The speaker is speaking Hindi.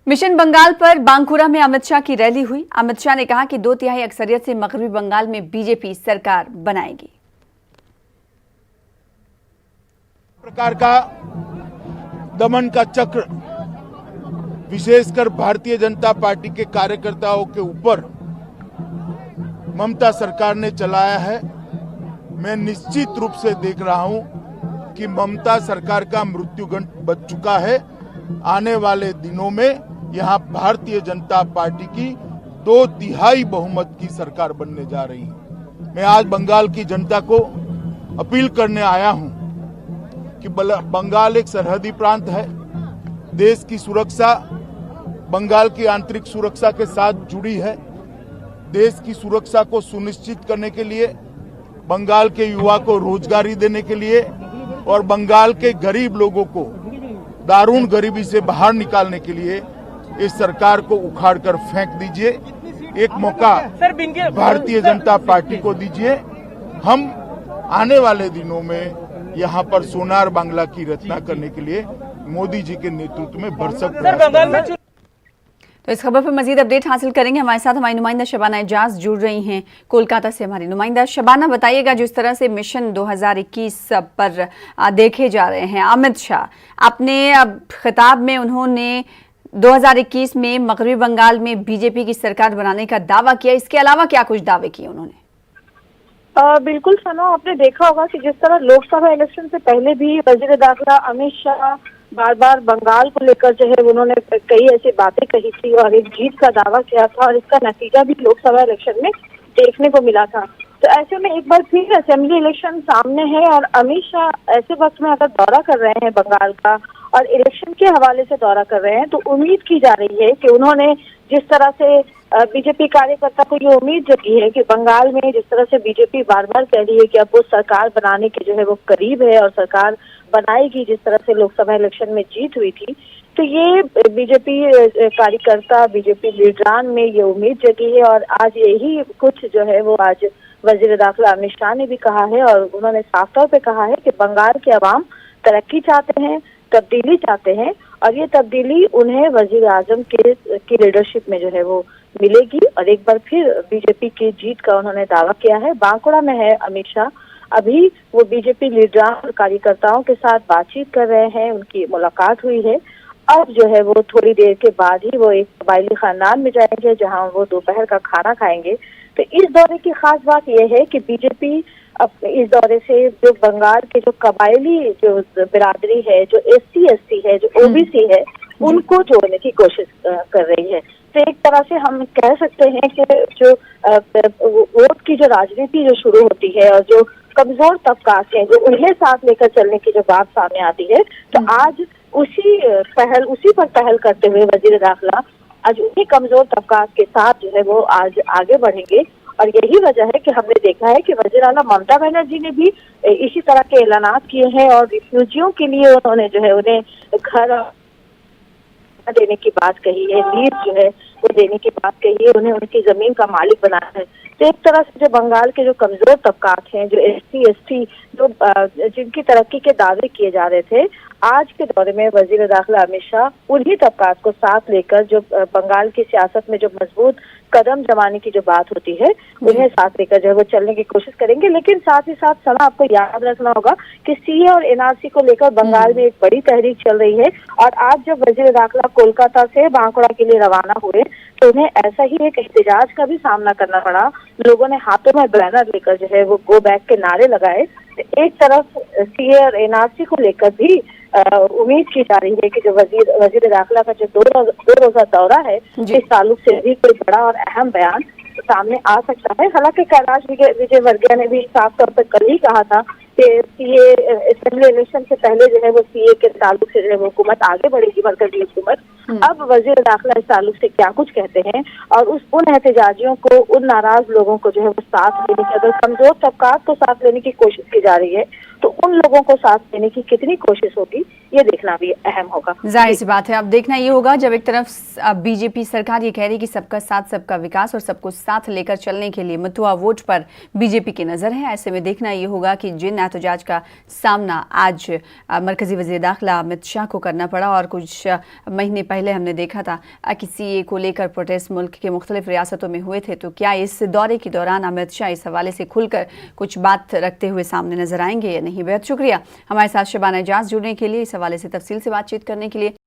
मिशन बंगाल पर बांकुरा में अमित शाह की रैली हुई। अमित शाह ने कहा कि 2/3 अक्सरियत से मगरबी बंगाल में बीजेपी सरकार बनाएगी। प्रकार का दमन का चक्र विशेषकर भारतीय जनता पार्टी के कार्यकर्ताओं के ऊपर ममता सरकार ने चलाया है। मैं निश्चित रूप से देख रहा हूं कि ममता सरकार का मृत्युगंड बच चुका है। आने वाले दिनों में यहां भारतीय जनता पार्टी की 2/3 बहुमत की सरकार बनने जा रही है। मैं आज बंगाल की जनता को अपील करने आया हूं कि बंगाल एक सरहदी प्रांत है। देश की सुरक्षा बंगाल की आंतरिक सुरक्षा के साथ जुड़ी है। देश की सुरक्षा को सुनिश्चित करने के लिए, बंगाल के युवा को रोजगारी देने के लिए और बंगाल के गरीब लोगों को दारुण गरीबी से बाहर निकालने के लिए इस सरकार को उखाड़कर फेंक दीजिए। एक मौका भारतीय जनता पार्टी को दीजिए। हम आने वाले दिनों में यहाँ पर सोनार बांग्ला की रचना करने के लिए मोदी जी के नेतृत्व में भरसक प्रयास करेंगे। तो इस खबर पर मजीद अपडेट हासिल करेंगे। हमारे साथ हमारी नुमाइंदा शबाना एजाज जुड़ रही हैं कोलकाता से। हमारी नुमाइंदा शबाना, बताइएगा जिस तरह से मिशन 2021 पर देखे जा रहे हैं अमित शाह, अपने खिताब में उन्होंने 2021 में मगरबी बंगाल में बीजेपी की सरकार बनाने का दावा किया। इसके अलावा क्या कुछ दावे किए उन्होंने? बिल्कुल सना, आपने देखा होगा कि जिस तरह लोकसभा इलेक्शन से पहले भी वजीर दाखिला अमित शाह बार बार बंगाल को लेकर जो है उन्होंने कई ऐसी बातें कही थी और एक जीत का दावा किया था और इसका नतीजा भी लोकसभा इलेक्शन में देखने को मिला था। तो ऐसे में एक बार फिर असेंबली इलेक्शन सामने है और अमित शाह ऐसे वक्त में अगर दौरा कर रहे हैं बंगाल का और इलेक्शन के हवाले से दौरा कर रहे हैं, तो उम्मीद की जा रही है कि उन्होंने जिस तरह से बीजेपी कार्यकर्ता को ये उम्मीद जगी है कि बंगाल में जिस तरह से बीजेपी बार बार कह रही है कि अब वो सरकार बनाने के जो है वो करीब है और सरकार बनाएगी, जिस तरह से लोकसभा इलेक्शन में जीत हुई थी, तो ये बीजेपी कार्यकर्ता, बीजेपी लीडरान में ये उम्मीद जगी है। और आज यही कुछ जो है वो आज वजीर दाखिला अमित शाह ने भी कहा है और उन्होंने साफ तौर पे कहा है कि बंगाल के अवाम तरक्की चाहते हैं, तब्दीली चाहते हैं और ये तब्दीली उन्हें वजीर आजम की लीडरशिप में जो है वो मिलेगी। और एक बार फिर बीजेपी की जीत का उन्होंने दावा किया है। बांकुड़ा में है अमित शाह, अभी वो बीजेपी लीडरान और कार्यकर्ताओं के साथ बातचीत कर रहे हैं, उनकी मुलाकात हुई है। अब जो है वो थोड़ी देर के बाद ही वो एक कबायली खानदान में जाएंगे जहां वो दोपहर का खाना खाएंगे। तो इस दौरे की खास बात यह है कि बीजेपी इस दौरे से जो बंगाल के जो कबायली जो बिरादरी है, जो SC/ST है, जो OBC है, उनको जोड़ने की कोशिश कर रही है। तो एक तरह से हम कह सकते हैं कि जो वोट की जो राजनीति जो शुरू होती है और जो कमजोर तबकात हैं, जो उन्हें साथ लेकर चलने की जो बात सामने आती है, तो आज उसी पर पहल करते हुए वजीर दाखिला आज उन्हीं कमजोर तबकात के साथ जो है वो आज आगे बढ़ेंगे। और यही वजह है कि हमने देखा है कि वजीर आला ममता बनर्जी ने भी इसी तरह के ऐलानात किए हैं और रिफ्यूजियों के लिए उन्होंने जो है उन्हें घर देने की बात कही है, लीज जो है वो देने की बात कही है, उन्हें उनकी जमीन का मालिक बनाना है। तो एक तरह से जो बंगाल के जो कमजोर तबकात हैं, जो SC/ST जो जिनकी तरक्की के दावे किए जा रहे थे, आज के दौरे में वजीर दाखिला अमित शाह उन्हीं तबकात को साथ लेकर जो बंगाल की सियासत में जो मजबूत कदम जमाने की जो बात होती है उन्हें साथ लेकर जो है वो चलने की कोशिश करेंगे। लेकिन साथ ही साथ सना, आपको याद रखना होगा कि CA और NRC को लेकर बंगाल में एक बड़ी तहरीक चल रही है और आज जब वजीर दाखिला कोलकाता से बांकुड़ा के लिए रवाना हुए तो उन्हें ऐसा ही एक एहतजाज का भी सामना करना पड़ा। लोगों ने हाथों में बैनर लेकर जो है वो गो बैक के नारे लगाए। तो एक तरफ CA और NRC को लेकर भी उम्मीद की जा रही है कि जो वजीर दाखिला का जो दो रोजा दौरा है, इस ताल्लुक से भी कोई बड़ा और अहम बयान सामने आ सकता है। हालांकि कैलाश विजयवर्गीय ने भी साफ तौर पर कल ही कहा था कि CA असेंबली इलेक्शन से पहले जो है वो CA के ताल्लुक से जो है वो हुकूमत आगे बढ़ेगी, मरकजी हुकूमत। अब वजीर दाखिला इस ताल्लुक से क्या कुछ कहते हैं और उन एहतजाजियों को, उन नाराज लोगों को जो है वो साथ लेने की, अगर कमजोर तबकात को साथ लेने की कोशिश की जा रही है तो उन लोगों को साथ देने की कितनी कोशिश होगी, ये देखना भी अहम होगा। जाहिर सी बात है, अब देखना ये होगा जब एक तरफ बीजेपी सरकार ये कह रही है कि सबका साथ सबका विकास और सबको साथ लेकर चलने के लिए मथुआ वोट पर बीजेपी की नजर है। ऐसे में देखना ये होगा कि जिन एहतजाज का सामना आज मरकजी वजीर दाखिला अमित शाह को करना पड़ा और कुछ महीने पहले हमने देखा था कि सीए को लेकर प्रोटेस्ट मुल्क के मुख्तलिफ रियासतों में हुए थे, तो क्या इस दौरे के दौरान अमित शाह इस हवाले से खुलकर कुछ बात रखते हुए सामने नजर आएंगे या नहीं। बेहद शुक्रिया हमारे साथ शबाना एजाज जुड़ने के लिए, इस हवाले से तफसील से बातचीत करने के लिए।